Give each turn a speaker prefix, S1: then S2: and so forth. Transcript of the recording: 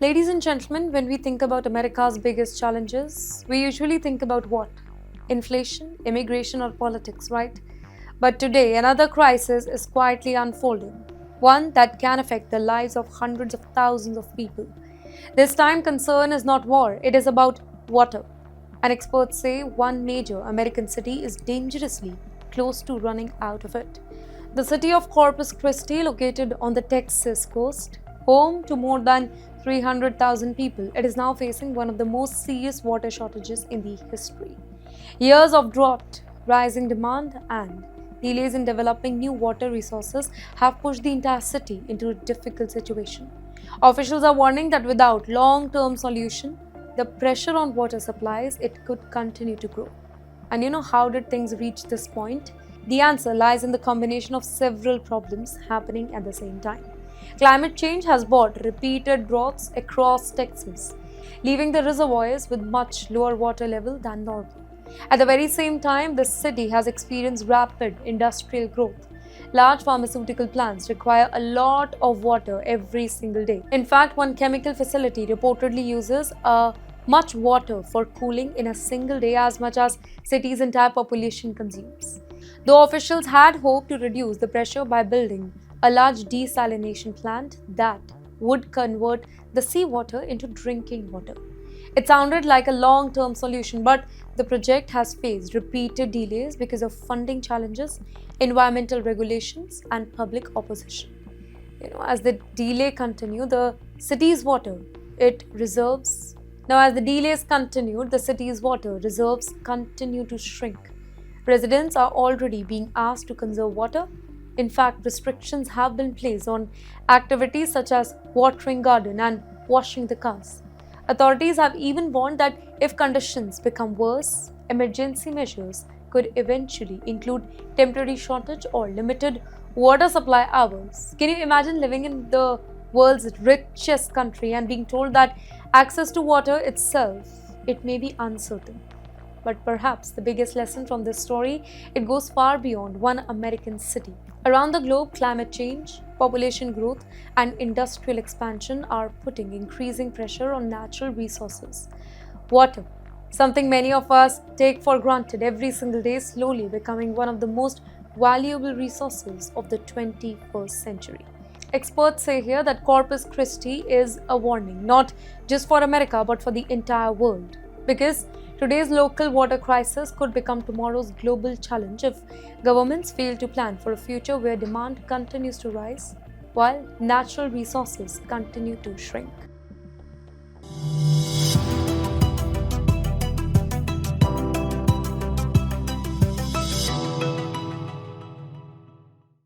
S1: Ladies and gentlemen, when we think about America's biggest challenges, we usually think about what? Inflation, immigration, or politics, right? But today, another crisis is quietly unfolding, one that can affect the lives of hundreds of thousands of people. This time, concern is not war, it is about water. And experts say one major American city is dangerously close to running out of it. The city of Corpus Christi, located on the Texas coast, home to more than 300,000 people, it is now facing one of the most serious water shortages in the history. Years of drought, rising demand, and delays in developing new water resources have pushed the entire city into a difficult situation. Officials are warning that without long-term solution, the pressure on water supplies it could continue to grow. And how did things reach this point? The answer lies in the combination of several problems happening at the same time. Climate change has brought repeated droughts across Texas, leaving the reservoirs with much lower water level than normal. At the very same time, the city has experienced rapid industrial growth. Large pharmaceutical plants require a lot of water every single day. In fact, one chemical facility reportedly uses much water for cooling in a single day as much as city's entire population consumes. Though officials had hoped to reduce the pressure by building a large desalination plant that would convert the seawater into drinking water. It sounded like a long-term solution, but the project has faced repeated delays because of funding challenges, environmental regulations, and public opposition. As the delay continue, the city's water it reserves. Now, as the delays continued, the city's water reserves continue to shrink. Residents are already being asked to conserve water. In fact, restrictions have been placed on activities such as watering garden and washing the cars. Authorities have even warned that if conditions become worse, emergency measures could eventually include temporary shortage or limited water supply hours. Can you imagine living in the world's richest country and being told that access to water itself, it may be uncertain? But perhaps the biggest lesson from this story, it goes far beyond one American city. Around the globe, climate change, population growth, and industrial expansion are putting increasing pressure on natural resources. Water, something many of us take for granted every single day, is slowly becoming one of the most valuable resources of the 21st century. Experts say here that Corpus Christi is a warning, not just for America but for the entire world. Because today's local water crisis could become tomorrow's global challenge if governments fail to plan for a future where demand continues to rise while natural resources continue to shrink.